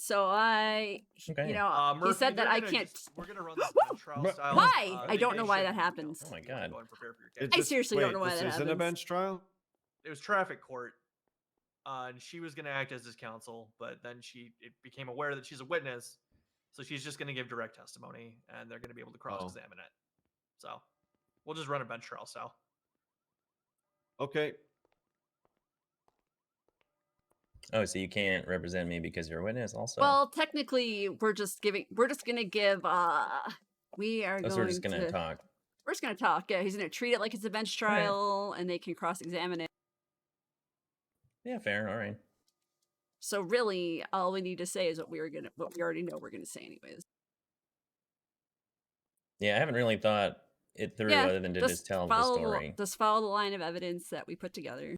So Okay. he Murphy, said that they're I gonna can't. we're gonna run this bench trial But- style. Why? I They don't know why that should, happens. Oh my you wanna God. go and prepare for your It case. I seriously don't know why this that isn't a happens. bench trial? It was traffic court, and she was gonna act as his counsel, but then it became aware that she's a witness, so she's just gonna give direct testimony, and they're gonna be able to cross-examine it. So we'll just run a bench trial style. Okay. Oh, so you can't represent me because you're a witness also? Well, technically, we're just gonna give. We are so going we're just gonna to talk. We're just gonna talk. Yeah, he's gonna treat it like it's a bench trial, and they can cross-examine it. Yeah, fair. All right. So really, all we need to say is what we already know we're gonna say anyways. Yeah, I haven't really thought it through Yeah, other than to just tell the follow story. Just follow the line of evidence that we put together.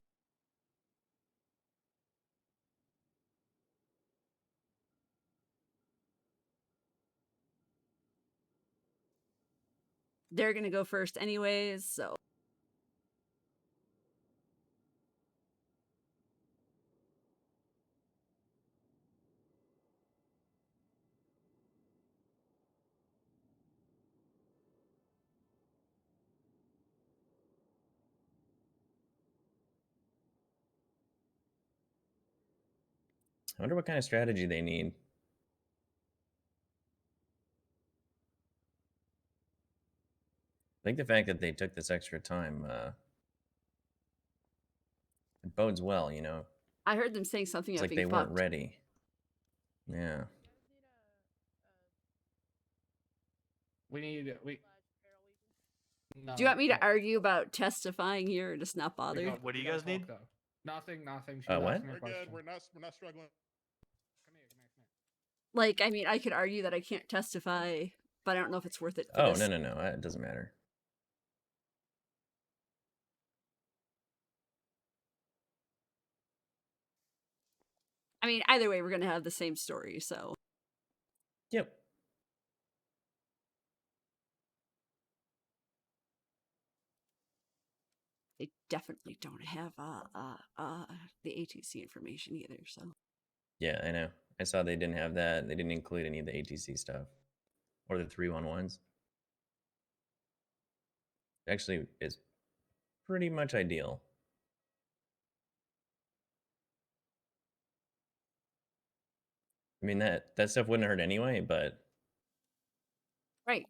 They're gonna go first anyways, so. I wonder what kind of strategy they need. I think the fact that they took this extra time it bodes well, you know. I heard them saying something It's about like being they fucked. weren't ready. Yeah. No, Do you want me to argue about testifying here or just not bother? What do you guys need? Nothing. She What? asked me a We're question. good. We're not struggling. Come here. Like, I mean, I could argue that I can't testify, but I don't know if it's worth it. For Oh, this. no. It doesn't matter. I mean, either way, we're gonna have the same story, so. Yep. They definitely don't have the ATC information either, so. Yeah, I know. I saw they didn't have that. They didn't include any of the ATC stuff. Or the 311s. Actually, is pretty much ideal. I mean, that stuff wouldn't hurt anyway, but... Right.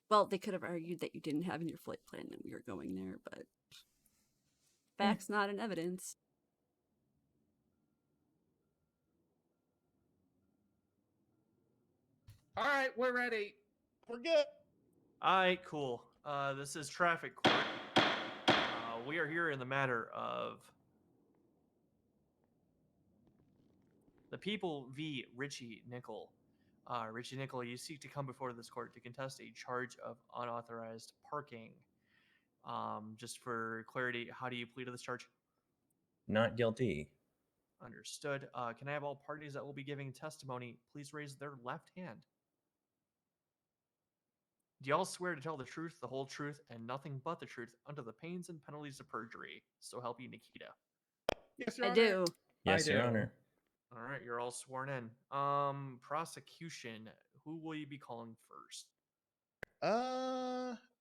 Well, they could have argued that you didn't have in your flight plan that we were going there, but... Facts not in evidence. All right, we're ready. We're good. Alright, cool. This is traffic court. We are here in the matter of the People v. Richie Nickel. Richie Nickel, you seek to come before this court to contest a charge of unauthorized parking. Just for clarity, how do you plead to this charge? Not guilty. Understood. Can I have all parties that will be giving testimony please raise their left hand? Do y'all swear to tell the truth, the whole truth, and nothing but the truth under the pains and penalties of perjury? So help you, Nikita. Yes, Your I Honor. do. Yes, Your do. Honor. All right, you're all sworn in. Prosecution. Who will you be calling first?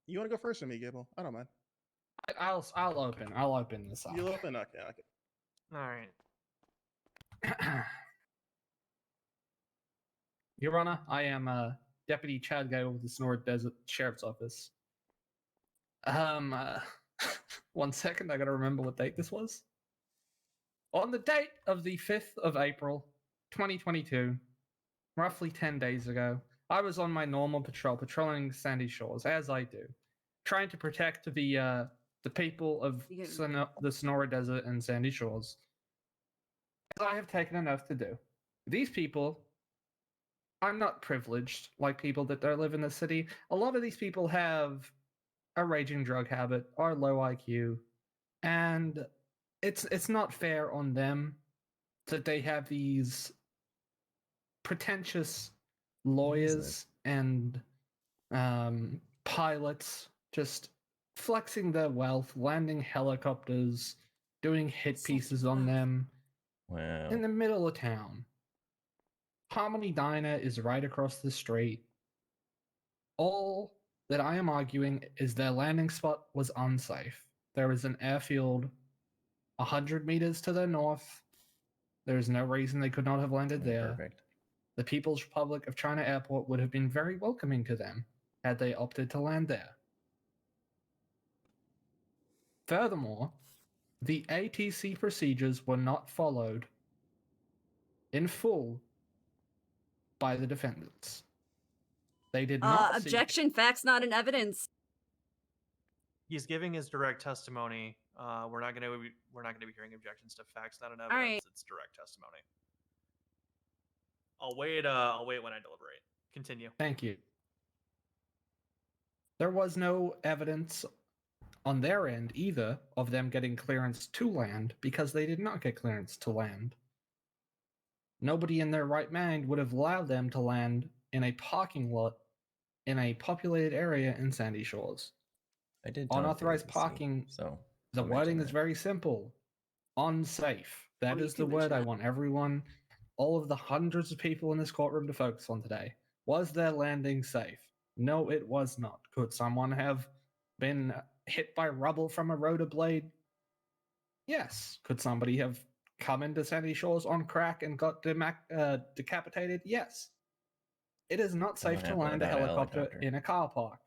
You want to go first or me, Gable? I don't mind. I'll open this up. You open? Okay. All right. Your Honor, I am Deputy Chad Gale with the Sonora Desert Sheriff's Office. 1 second, I gotta remember what date this was. On the date of the 5th of April, 2022, roughly 10 days ago, I was on my normal patrol, patrolling Sandy Shores, as I do, trying to protect the people of the Sonora Desert and Sandy Shores, as I have taken an oath to do. These people, I'm not privileged like people that don't live in the city. A lot of these people have a raging drug habit, are low IQ, and it's not fair on them that they have these pretentious lawyers and pilots just flexing their wealth, landing helicopters, doing hit pieces on them Wow. in the middle of town. Harmony Diner is right across the street. All that I am arguing is their landing spot was unsafe. There is an airfield 100 meters to the north. There is no reason they could not have landed Oh, there. Perfect. The People's Republic of China Airport would have been very welcoming to them had they opted to land there. Furthermore, the ATC procedures were not followed in full by the defendants. They did not seek- Objection. Facts not in evidence. He's giving his direct testimony. We're not gonna be hearing objections to facts, not in evidence. right. It's direct testimony. I'll wait when I deliberate. Continue. Thank you. There was no evidence on their end either of them getting clearance to land because they did not get clearance to land. Nobody in their right mind would have allowed them to land in a parking lot in a populated area in Sandy Shores. I did talk to Unauthorized ATC, parking, so the I'll wording mention is that. very simple. Unsafe. That you is the can word mention I that. want everyone, all of the hundreds of people in this courtroom to focus on today. Was their landing safe? No, it was not. Could someone have been hit by rubble from a rotor blade? Yes. Could somebody have come into Sandy Shores on crack and got decapitated? Yes. It is not That'll safe to happen land a without a helicopter helicopter. in a car park.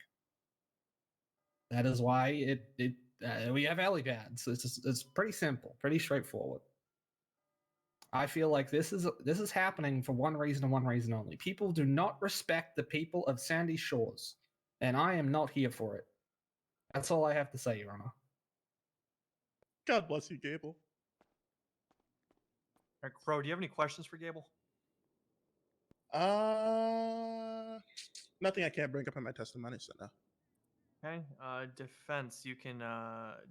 That is why we have helipads. It's pretty simple, pretty straightforward. I feel like this is happening for one reason and one reason only. People do not respect the people of Sandy Shores, and I am not here for it. That's all I have to say, Your Honor. God bless you, Gable. All right, Crow, do you have any questions for Gable? Nothing I can't bring up in my testimony, so no. Okay. Defense, you can. Do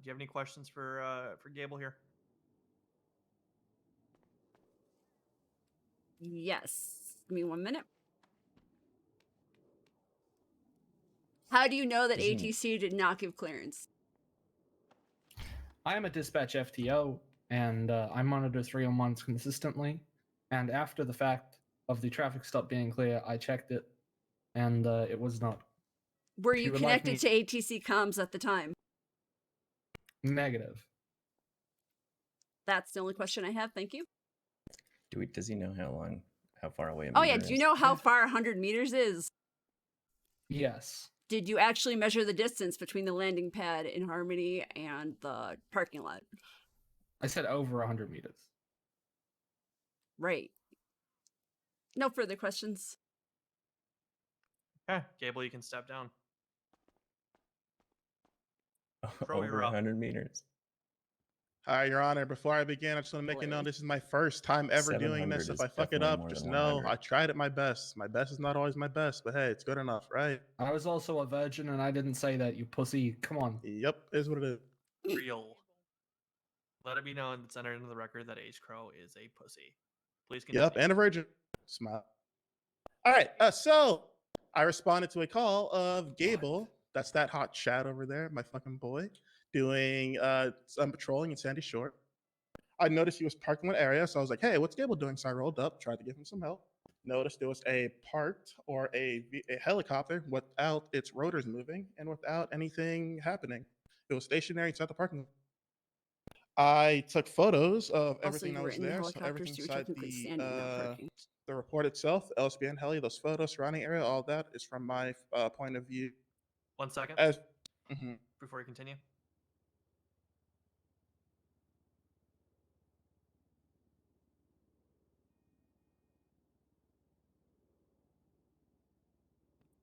you have any questions for Gable here? Yes. Give me 1 minute. How do you know that Isn't- ATC did not give clearance? I am a dispatch FTO, and I monitor 301s consistently. And after the fact of the traffic stop being clear, I checked it, and it was not. Were If you you would like connected me- to ATC comms at the time? Negative. That's the only question I have. Thank you. Does he know how far away? A Oh yeah. meter Do you is? know how far 100 meters is? Yes. Did you actually measure the distance between the landing pad in Harmony and the parking lot? I said over 100 meters. Right. No further questions. Okay, Gable, you can step down. Crow, you're Over up. 100 meters. All right, Your Honor. Before I begin, I just want to make you know Boy. this is my first time ever doing 700 this. If is I fuck it definitely up, more just than know 100. I tried it my best. My best is not always my best, but hey, it's good enough, right? I was also a virgin, and I didn't say that, you pussy. Come on. Yep, is what it is. Real. Let it be known that's entered into the record that Ace Crow is a pussy. Please continue. Yep, and a virgin. Smile. All right, so I responded to a call of Gable. That's that hot chat over there, my fucking boy, doing some patrolling in Sandy Shore. I noticed he was parked in one area, so I was like, hey, what's Gable doing? So I rolled up, tried to give him some help. Noticed there was a parked or a helicopter without its rotors moving and without anything happening. It was stationary inside the parking lot. I took photos of Also, everything you that were was in the there, so helicopter, everything so you're inside technically standing, not parking. the report itself, the LSBN heli, those photos, surrounding area, all that is from my point of view. 1 second As Mhm. before you continue.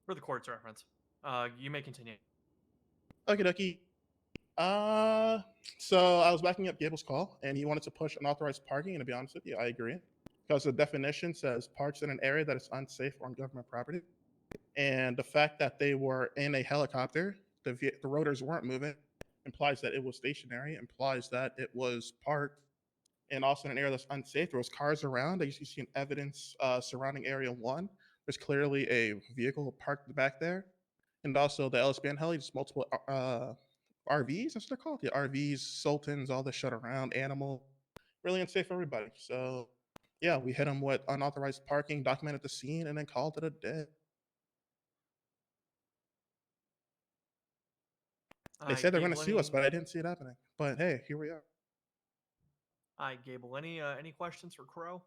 For the court's reference, you may continue. Okie dokie. So I was backing up Gable's call, and he wanted to push unauthorized parking. And to be honest with you, I agree, because the definition says parks in an area that is unsafe or on government property. And the fact that they were in a helicopter, the rotors weren't moving, implies that it was stationary. Implies that it was parked, and also in an area that's unsafe. There was cars around. As you see in evidence surrounding Area 1, there's clearly a vehicle parked back there. And also the LSBN heli, just multiple RVs, that's what they're called. The RVs, Sultans, all this shut around, animal. Really unsafe for everybody. So Yeah, we hit him with unauthorized parking, documented the scene, and then called it a day. They said they're going to Gable, sue us, any- but I didn't see it happening. But hey, here we are. Gable, any questions for Crow?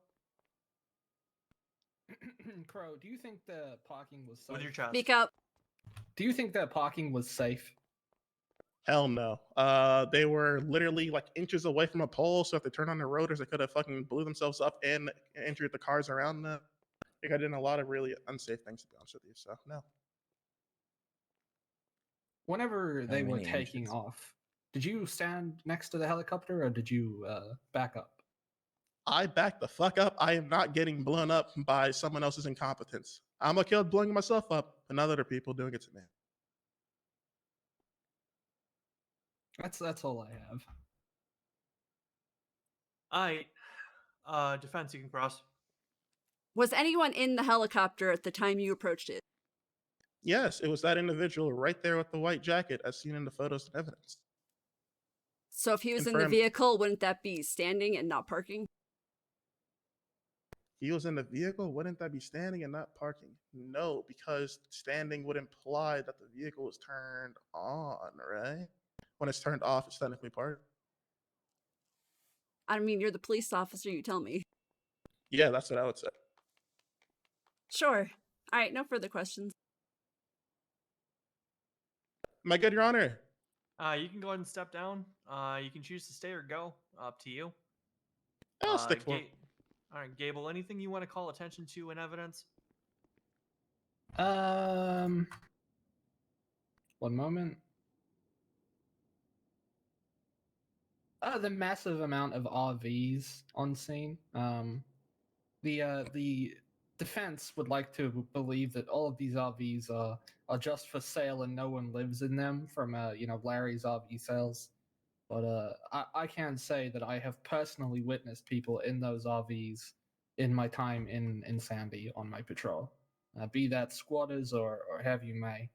Crow, do you think the parking was safe? With your chest. Speak up. Do you think that parking was safe? Hell no. They were literally like inches away from a pole, so if they turned on their rotors, they could have fucking blew themselves up and injured the cars around them. I think I did a lot of really unsafe things, to be honest with you. So no. Whenever How they were many taking inches? off, did you stand next to the helicopter or did you back up? I backed the fuck up. I am not getting blown up by someone else's incompetence. I'm okay with blowing myself up, but not other people doing it to me. That's all I have. Defense, you can cross. Was anyone in the helicopter at the time you approached it? Yes, it was that individual right there with the white jacket, as seen in the photos and evidence. So if he was in the Confirmed. vehicle, wouldn't that be standing and not parking? He was in the vehicle, wouldn't that be standing and not parking? No, because standing would imply that the vehicle was turned on, right? When it's turned off, it's technically parked. I mean, you're the police officer, you tell me. Yeah, that's what I would say. Sure. All right, no further questions. Am I good, Your Honor? You can go ahead and step down. You can choose to stay or go. Up to you. I'll stick for it. All right, Gable. Anything you want to call attention to in evidence? One moment. The massive amount of RVs on scene. The defense would like to believe that all of these RVs are just for sale and no one lives in them from Larry's RV sales. But I can say that I have personally witnessed people in those RVs in my time in Sandy on my patrol, be that squatters or have you may.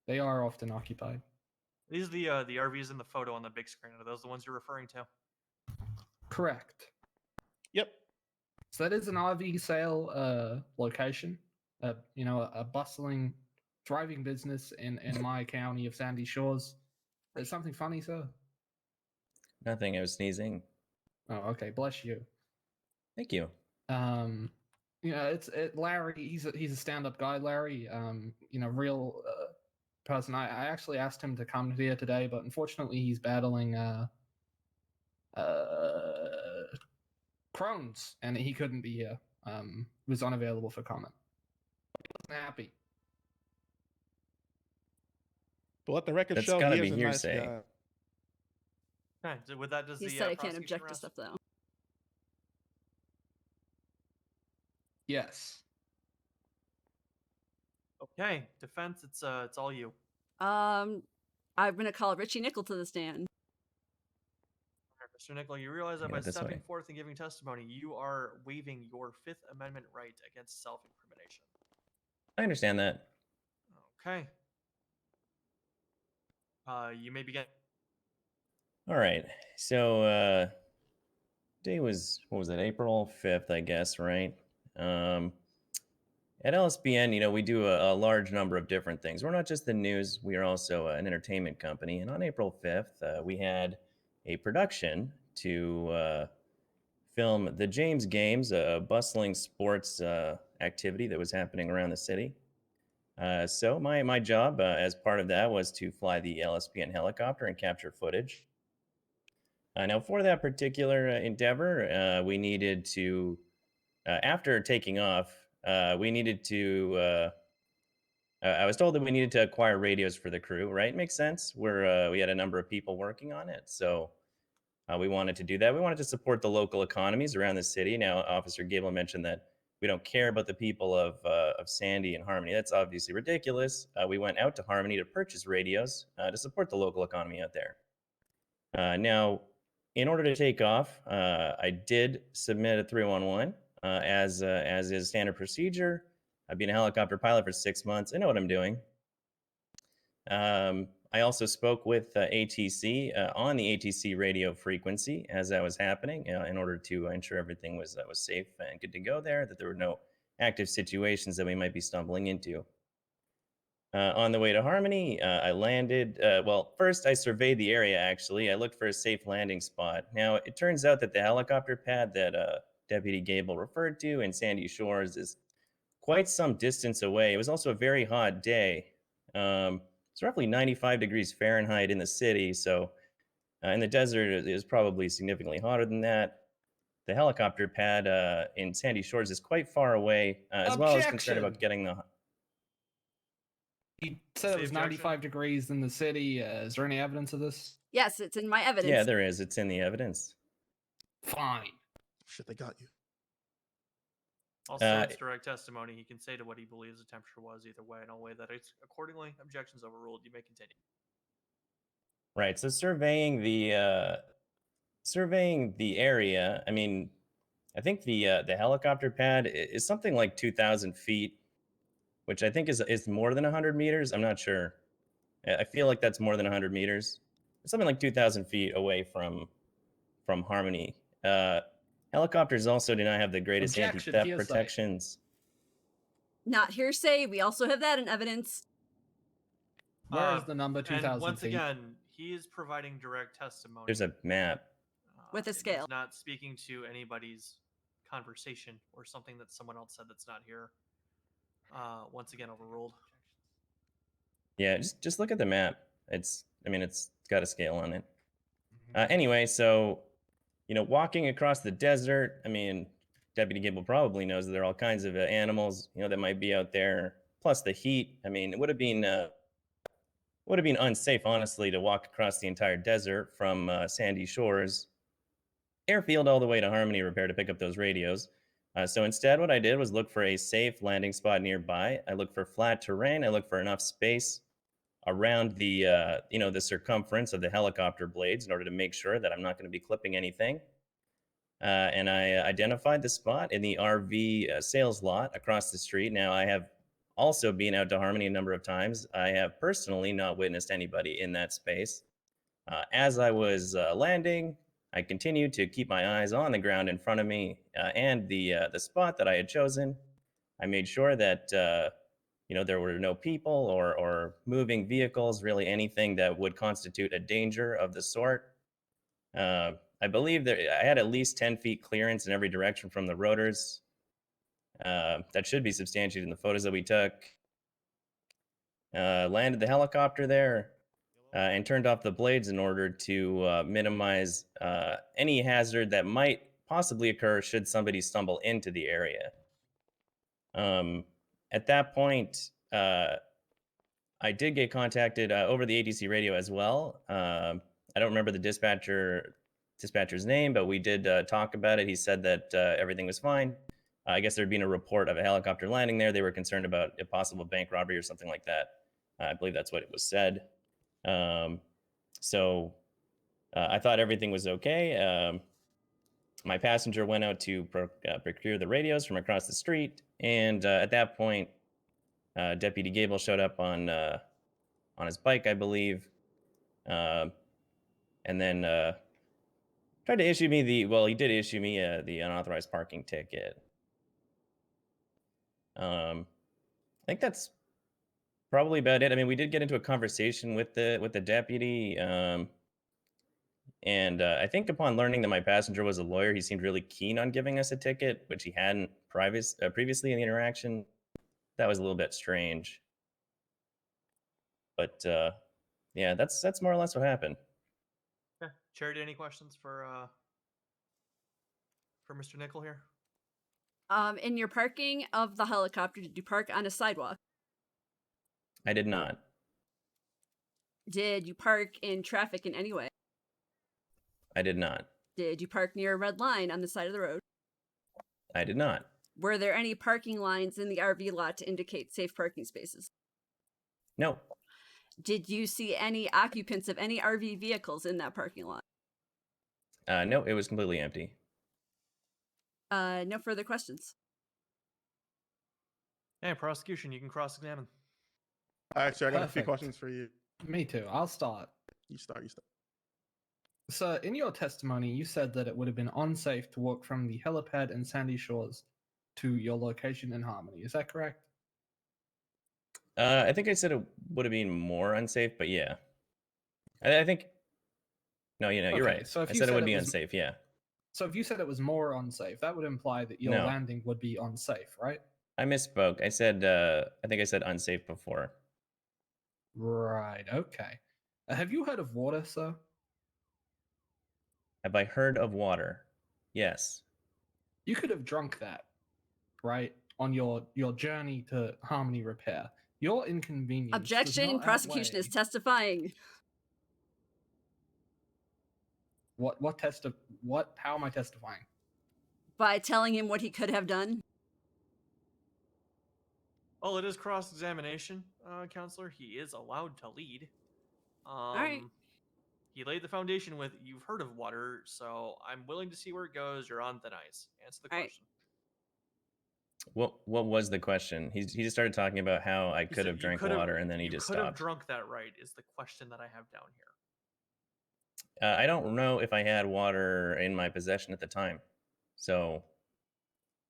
They are often occupied. These are the RVs in the photo on the big screen. Are those the ones you're referring to? Correct. Yep. So that is an RV sale location. A bustling, thriving business in my county of Sandy Shores. There's something funny, sir? Nothing. I was sneezing. Oh, okay. Bless you. Thank you. Larry. He's a stand-up guy, Larry. Real person. I actually asked him to come here today, but unfortunately, he's battling Crohn's, and he couldn't be here. Was unavailable for comment. He wasn't happy. But let the record That's show gotta he be is a nice hearsay. guy. Okay. So with that, does He the said I can't prosecution object to rest? stuff, though. Yes. Okay, defense. It's all you. I'm gonna call Richie Nickel to the stand. All right, Mr. Nickel, you realize that Yeah, by this stepping way. forth and giving testimony, you are waiving your Fifth Amendment right against self-incrimination. I understand that. Okay. You may begin. All right. So day was, what was it, April 5th, I guess, right? At LSBN, we do a large number of different things. We're not just the news, we are also an entertainment company. And on April 5th, we had a production to film the James Games, a bustling sports activity that was happening around the city. So my job as part of that was to fly the LSPN helicopter and capture footage. Now, for that particular endeavor, we needed to, after taking off, we needed to, I was told that we needed to acquire radios for the crew, right? Makes sense. We had a number of people working on it. So we wanted to do that. We wanted to support the local economies around the city. Now, Officer Gable mentioned that we don't care about the people of Sandy and Harmony. That's obviously ridiculous. We went out to Harmony to purchase radios to support the local economy out there. Now, in order to take off, I did submit a 311 as is standard procedure. I've been a helicopter pilot for 6 months. I know what I'm doing. I also spoke with ATC on the ATC radio frequency as that was happening in order to ensure everything was safe and good to go there, that there were no active situations that we might be stumbling into. On the way to Harmony, I landed. Well, first I surveyed the area, actually. I looked for a safe landing spot. Now, it turns out that the helicopter pad that Deputy Gable referred to in Sandy Shores is quite some distance away. It was also a very hot day. It's roughly 95 degrees Fahrenheit in the city, so in the desert, it was probably significantly hotter than that. The helicopter pad in Sandy Shores is quite far away, as well as concerned about Objection! getting the... You said Say it was objection? 95 degrees in the city. Is there any evidence of this? Yes, it's in my evidence. Yeah, there is. It's in the evidence. Fine. Shit, they got you. Also, it's direct testimony. He can say to what he believes the temperature was either way, and I'll weigh that accordingly. Objections overruled. You may continue. Right. So surveying the area. I mean, I think the helicopter pad is something like 2,000 feet, which I think is more than 100 meters. I'm not sure. I feel like that's more than 100 meters. It's something like 2,000 feet away from Harmony. Helicopters also do not have the greatest Objection, anti-theft hearsay. protections. Not hearsay. We also have that in evidence. Where is the number And 2,000 once feet? again, he is providing direct testimony. There's a map. With a and he's scale. not speaking to anybody's conversation or something that someone else said that's not here. Once again, overruled. Yeah, just look at the map. It's got a scale on it. Anyway, so, walking across the desert, I mean, Deputy Gable probably knows that there are all kinds of animals, that might be out there. Plus the heat. I mean, it would have been unsafe, honestly, to walk across the entire desert from Sandy Shores Airfield all the way to Harmony Repair to pick up those radios. So instead, what I did was look for a safe landing spot nearby. I looked for flat terrain. I looked for enough space around the the circumference of the helicopter blades in order to make sure that I'm not going to be clipping anything. And I identified the spot in the RV sales lot across the street. Now, I have also been out to Harmony a number of times. I have personally not witnessed anybody in that space. As I was landing, I continued to keep my eyes on the ground in front of me and the spot that I had chosen. I made sure that there were no people or moving vehicles, really anything that would constitute a danger of the sort. I believe that I had at least 10 feet clearance in every direction from the rotors. That should be substantiated in the photos that we took. Landed the helicopter there and turned off the blades in order to minimize any hazard that might possibly occur should somebody stumble into the area. At that point, I did get contacted over the ATC radio as well. I don't remember the dispatcher's name, but we did talk about it. He said that everything was fine. I guess there'd been a report of a helicopter landing there. They were concerned about a possible bank robbery or something like that. I believe that's what it was said. So I thought everything was okay. My passenger went out to procure the radios from across the street, and at that point, Deputy Gable showed up on his bike, I believe, and then tried to issue me he did issue me the unauthorized parking ticket. I think that's probably about it. I mean, we did get into a conversation with the deputy, and I think upon learning that my passenger was a lawyer, he seemed really keen on giving us a ticket, which he hadn't previously in the interaction. That was a little bit strange. But yeah, that's more or less what happened. Okay. Charity, any questions for Mr. Nickel here? In your parking of the helicopter, did you park on a sidewalk? I did not. Did you park in traffic in any way? I did not. Did you park near a red line on the side of the road? I did not. Were there any parking lines in the RV lot to indicate safe parking spaces? No. Did you see any occupants of any RV vehicles in that parking lot? No, it was completely empty. No further questions. Hey, prosecution, you can cross-examine. Actually, I got a few Perfect. questions for you. Me too. I'll start. You start. So, in your testimony, you said that it would have been unsafe to walk from the helipad in Sandy Shores to your location in Harmony. Is that correct? I think I said it would have been more unsafe, but yeah. I think. No, you're Okay, right. so if I you said it said would it be was- unsafe. Yeah. So, if you said it was more unsafe, that would imply that your No. landing would be unsafe, right? I misspoke. I said. I think I said unsafe before. Right. Okay. Have you heard of water, sir? Have I heard of water? Yes. You could have drunk that, right, on your journey to Harmony Repair. Your inconvenience. does Objection. not Prosecution is outweigh- testifying. What test of what? How am I testifying? By telling him what he could have done. Well, it is cross-examination, counselor. He is allowed to lead. right. He laid the foundation with, you've heard of water, so I'm willing to see where it goes. You're on thin ice. Answer the All right. question. What was the question? He just started talking about how I He could said have you drank could have- water and then he you just could have stopped. drunk that right is the question that I have down here. I don't know if I had water in my possession at the time, so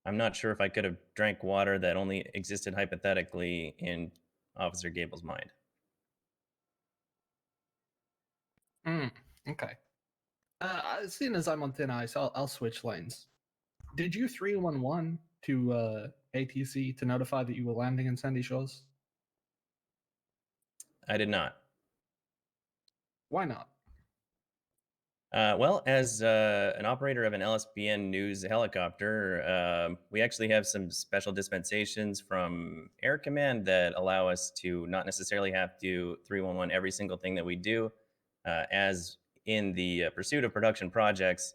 I'm not sure if I could have drank water that only existed hypothetically in Officer Gable's mind. Okay. Seeing as I'm on thin ice, I'll switch lanes. Did you 311 to ATC to notify that you were landing in Sandy Shores? I did not. Why not? Well, as an operator of an LSBN News helicopter, we actually have some special dispensations from Air Command that allow us to not necessarily have to 311 every single thing that we do. As in the pursuit of production projects,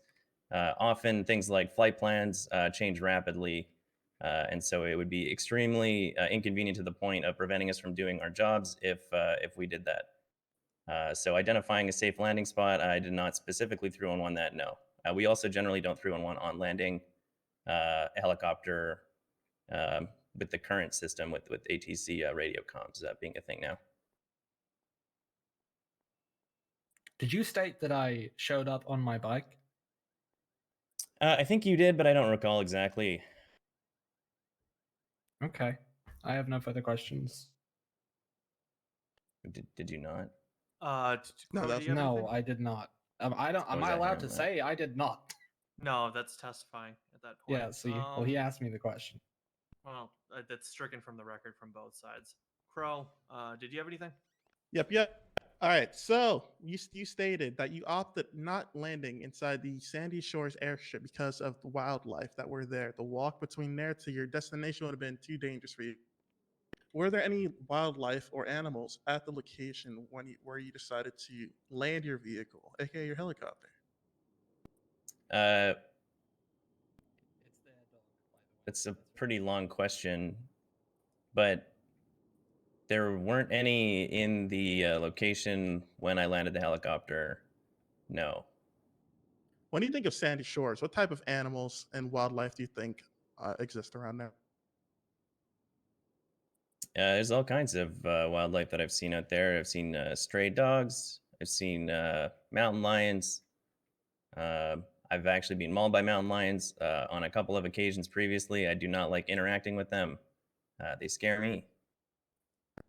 often things like flight plans change rapidly. And so it would be extremely inconvenient to the point of preventing us from doing our jobs if we did that. So identifying a safe landing spot, I did not specifically 311 that, no. We also generally don't 311 on landing a helicopter with the current system with ATC radio comms being a thing now. Did you state that I showed up on my bike? I think you did, but I don't recall exactly. Okay. I have no further questions. Did you not? No, Crow, that's- do you have No, anything? I did not. I don't. Am Suppose I I allowed to have that. say I did not? No, that's testifying at that point. Yeah. See. Well, he asked me the question. Well, that's stricken from the record from both sides. Crow, did you have anything? Yep. All right. So you stated that you opted not landing inside the Sandy Shores airstrip because of the wildlife that were there. The walk between there to your destination would have been too dangerous for you. Were there any wildlife or animals at the location where you decided to land your vehicle, aka your helicopter? It's a pretty long question, but there weren't any in the location when I landed the helicopter. No. When you think of Sandy Shores, what type of animals and wildlife do you think exist around there? There's all kinds of wildlife that I've seen out there. I've seen stray dogs. I've seen mountain lions. I've actually been mauled by mountain lions on a couple of occasions previously. I do not like interacting with them. They scare me.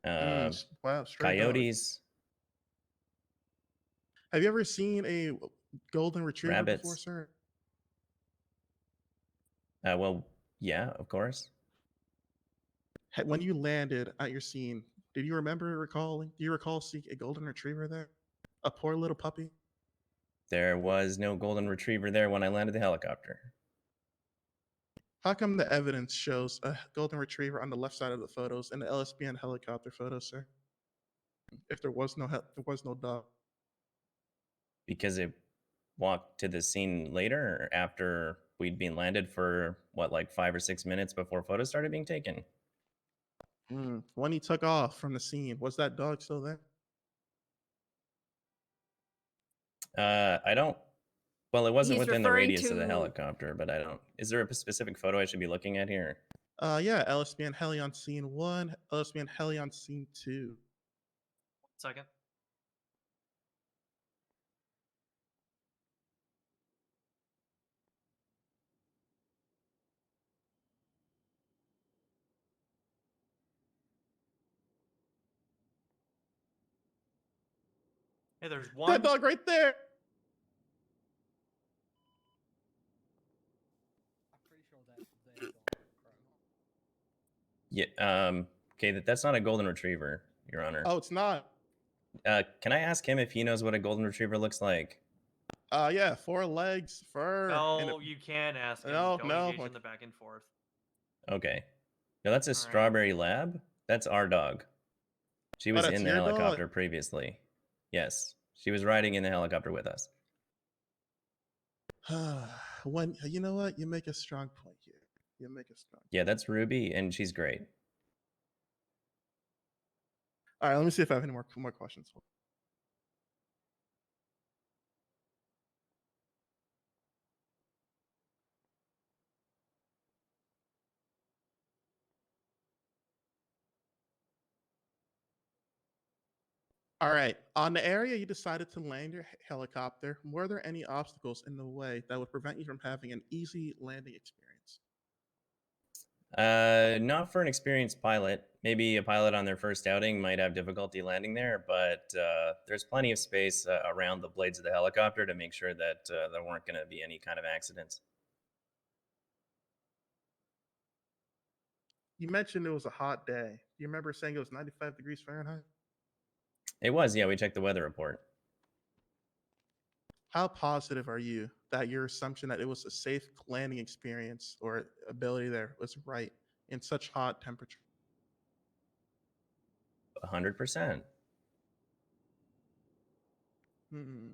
Wow, stray dogs. Coyotes. Have you ever seen a golden retriever before, Rabbits. sir? Well, yeah, of course. When you landed at your scene, do you recall seeing a golden retriever there? A poor little puppy? There was no golden retriever there when I landed the helicopter. How come the evidence shows a golden retriever on the left side of the photos and the LSBN helicopter photos, sir? If there was no dog. Because it walked to the scene later after we'd been landed for what, like 5 or 6 minutes before photos started being taken. When he took off from the scene, was that dog still there? I don't. Well, it wasn't He's within the referring radius of the to- helicopter, but I don't. Is there a specific photo I should be looking at here? Yeah, LSBN heli on scene 1, LSBN heli on scene 2. Second. Hey, there's That one. dog right there. I'm pretty sure that's their dog, Crow. Yeah. Okay. That's not a golden retriever, Your Honor. Oh, it's not. Can I ask him if he knows what a golden retriever looks like? Yeah, 4 legs, fur. and No, you can ask him. No, Don't no, engage like- in the back and forth. Okay. No, that's a All right. strawberry lab. That's our dog. She was that's in the your dog? helicopter previously. Yes, she was riding in the helicopter with us. when you know what, you make a strong point here. You make a strong. Yeah, that's Ruby, and she's great. All right, let me see if I have any more questions. All right. On the area you decided to land your helicopter, were there any obstacles in the way that would prevent you from having an easy landing experience? Not for an experienced pilot. Maybe a pilot on their first outing might have difficulty landing there, but there's plenty of space around the blades of the helicopter to make sure that there weren't going to be any kind of accidents. You mentioned it was a hot day. Do you remember saying it was 95 degrees Fahrenheit? It was, yeah. We checked the weather report. How positive are you that your assumption that it was a safe landing experience or ability there was right in such hot temperature? 100%. Hmm.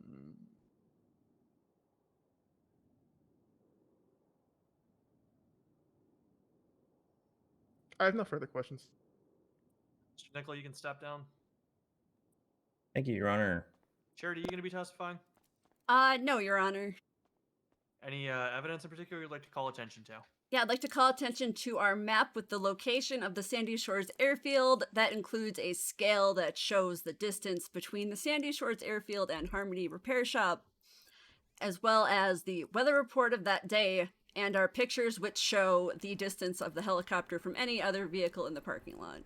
I have no further questions. Mr. Nickel, you can step down. Thank you, Your Honor. Charity, you going to be testifying? No, Your Honor. Any evidence in particular you'd like to call attention to? Yeah, I'd like to call attention to our map with the location of the Sandy Shores Airfield. That includes a scale that shows the distance between the Sandy Shores Airfield and Harmony Repair Shop, as well as the weather report of that day and our pictures which show the distance of the helicopter from any other vehicle in the parking lot.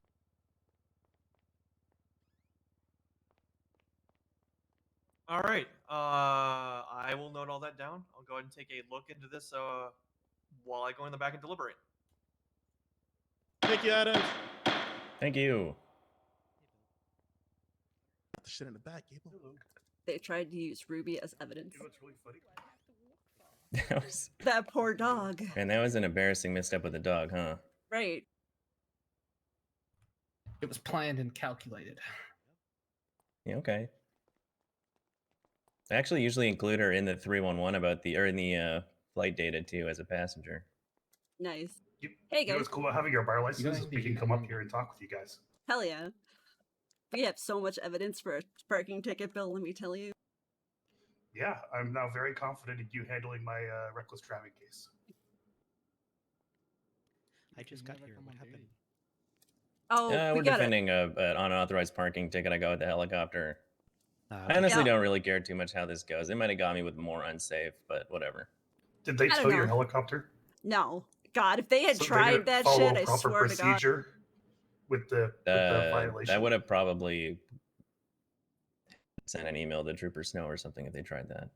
All right. I will note all that down. I'll go ahead and take a look into this while I go in the back and deliberate. Thank you, Adams. Thank you. Put the shit in the back, Gable. They tried to use Ruby as evidence. You know what's really funny? That poor dog. Man, that was an embarrassing misstep with the dog, huh? Right. It was planned and calculated. Yeah, okay. I actually usually include her in the 311 in the flight data too as a passenger. Nice. You, Hey, you know guys. what's cool about having your bar guys license? is We speaking can come up German? here and talk with you guys. Hell yeah. We have so much evidence for a parking ticket bill, let me tell you. Yeah, I'm now very confident in you handling my reckless driving case. I just got here. What happened? Oh, we We're got it. defending an unauthorized parking ticket I got with the helicopter. I Okay. honestly Yeah. don't really care too much how this goes. It might have got me with more unsafe, but whatever. Did they I don't tow your know. helicopter? No. God, if they had So they tried didn't that follow shit, I proper swear to God. procedure with the violation. That would have probably sent an email to Trooper Snow or something if they tried that.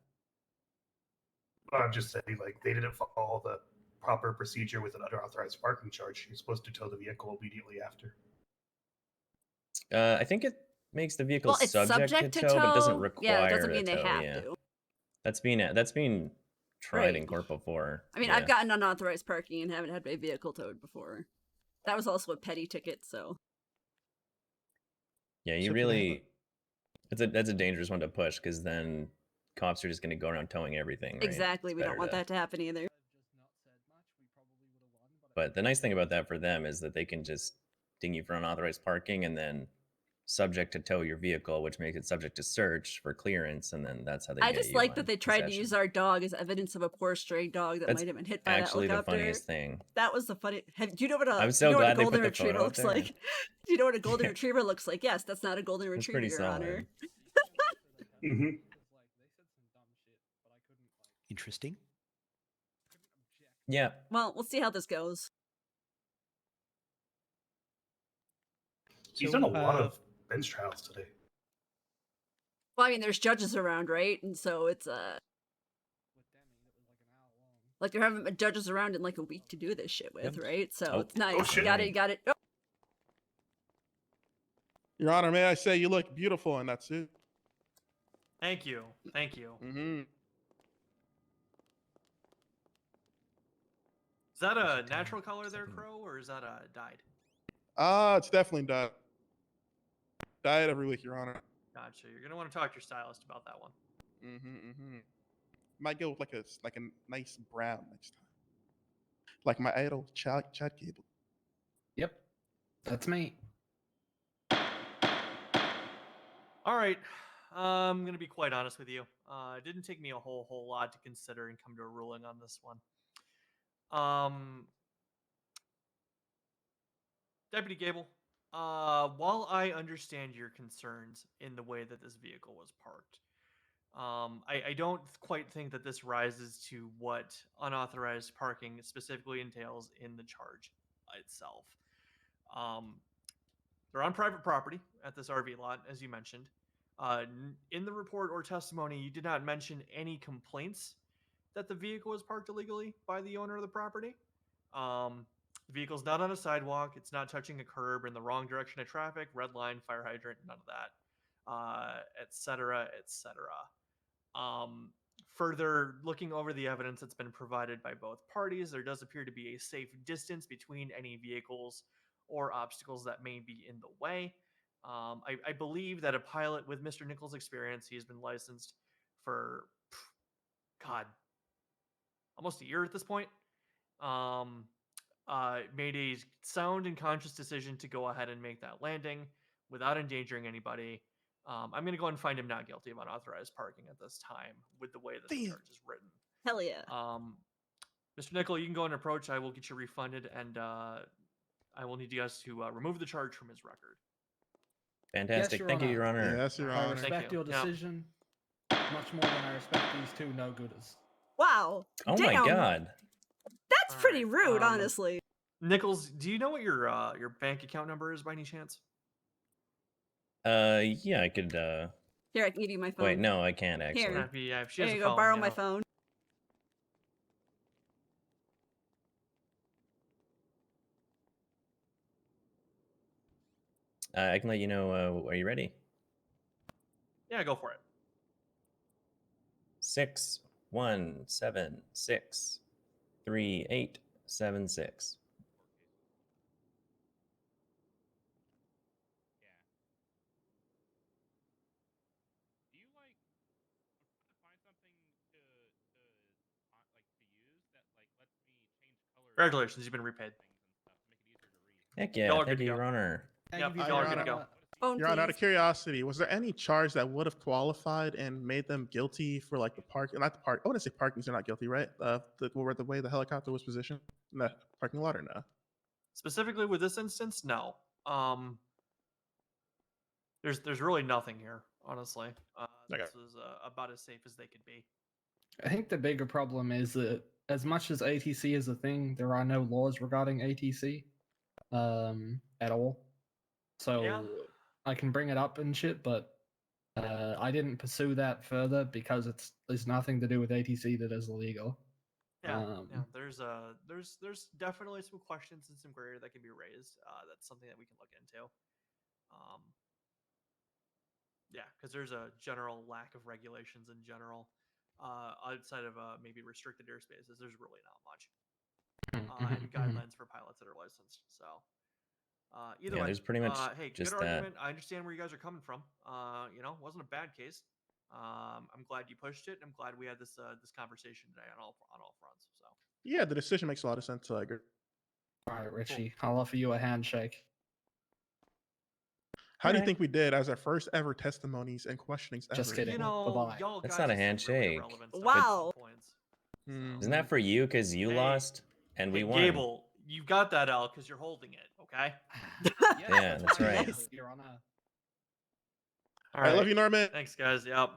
I'm just saying, like, they didn't follow the proper procedure with an unauthorized parking charge. You're supposed to tow the vehicle immediately after. I think it makes the vehicle Well, it's subject to tow, but doesn't require Yeah, it doesn't a mean they tow, have yeah. to. That's been tried in Right. court before. I mean, yeah. I've gotten unauthorized parking and haven't had my vehicle towed before. That was also a petty ticket, so. Yeah, you So can I have really. That's a dangerous one to push because then cops are just going to go around towing everything. Right? Exactly, It's we don't better want to- that to happen either. But the nice thing about that for them is that they can just ding you for unauthorized parking and then subject to tow your vehicle, which makes it subject to search for clearance, and then that's how they I get just you like on that they tried to possession. use our dog as evidence of a poor stray dog that That's might have been hit by Actually, that the helicopter. funniest thing. That was the funny. Do you know what a, I'm do so you know what glad a they put golden the retriever photo up looks there. like? Do you know what a golden Yeah. retriever looks like? Yes, that's not a golden It's retriever, pretty Your solid. Honor. Mm-hmm. Interesting. Yeah, Well, we'll see how this goes. He's So, done a lot uh, of bench trials today. Well, I mean, there's judges around, right? And so it's like there haven't been judges around in like a week to do this shit with, Yep. right? So Oh. it's nice. Oh, shit. You got it. Oh, Your Honor, may I say you look beautiful in that suit? Thank you. Thank you. Mm-hmm. Is that a Appreciate that. natural color there, Something- Crow, or is that dyed? It's definitely dyed. Dyed every week, Your Honor. Gotcha. You're gonna want to talk to your stylist about that one. Might go with like a nice brown next time. Like my idol, Chad Gable. Yep, that's me. All right. I'm gonna be quite honest with you. It didn't take me a whole lot to consider and come to a ruling on this one. Deputy Gable, while I understand your concerns in the way that this vehicle was parked, I don't quite think that this rises to what unauthorized parking specifically entails in the charge itself. They're on private property at this RV lot, as you mentioned. In the report or testimony, you did not mention any complaints that the vehicle was parked illegally by the owner of the property. The vehicle's not on a sidewalk. It's not touching a curb in the wrong direction of traffic, red line, fire hydrant, none of that, et cetera, et cetera. Further, looking over the evidence that's been provided by both parties, there does appear to be a safe distance between any vehicles or obstacles that may be in the way. I believe that a pilot with Mr. Nichols' experience, he has been licensed for, God, almost a year at this point, made a sound and conscious decision to go ahead and make that landing without endangering anybody. I'm going to go ahead and find him not guilty of unauthorized parking at this time with the way that the Damn. charge is written. hell yeah. Mr. Nickel, you can go and approach. I will get you refunded, and I will need you guys to remove the charge from his record. Fantastic. Your Thank you, Honor. Your Honor. Yes, Your I Honor. respect you. your Yeah. decision much more than I respect these two no-gooders. Wow. Oh Damn. my God. That's pretty Alright, rude, honestly. Nichols, do you know what your bank account number is by any chance? Yeah, I could. Here, I can give you my phone. Wait, no, I can't actually. Here. If she There has you a go. phone, Borrow yeah. my phone. I can let you know. Are you ready? Yeah, go for it. 61763876. Congratulations, you've been repaid. Heck yeah! Y'all are Thank good you, to go. Your Honor. Yep, you y'all for are good to go. that. Phone, Your Honor, out please. of curiosity, was there any charge that would have qualified and made them guilty for like the park? Not the park. I wouldn't say parking. They're not guilty, right? The way the helicopter was positioned in the parking lot, or no? Specifically with this instance, no. There's really nothing here, honestly. Okay. This is about as safe as they could be. I think the bigger problem is that as much as ATC is a thing, there are no laws regarding ATC at all. So Yeah. I can bring it up and shit, but I didn't pursue that further because there's nothing to do with ATC that is illegal. Yeah, there's definitely some questions and some gray area that can be raised. That's something that we can look into. Yeah, because there's a general lack of regulations in general. Outside of maybe restricted airspaces, there's really not much. And guidelines for pilots that are licensed. So either Yeah, way, there's pretty much hey, just good that. argument. I understand where you guys are coming from. Wasn't a bad case. I'm glad you pushed it. I'm glad we had this conversation today on all fronts. So Yeah, the decision makes a lot of sense. So I agree. All right, Richie, I'll offer you a handshake. How do you Alright. think we did as our first ever testimonies and questionings ever? Just kidding. you know, Bye-bye. y'all That's guys not a just seem really handshake. irrelevant stuff Wow. at some points. Isn't that for you because you Hey, lost and we Hey, won? Gable, you got that L because you're holding it. Okay. Yeah, that's right. Your Honor. All I love you, Norman. Thanks, guys. Yep.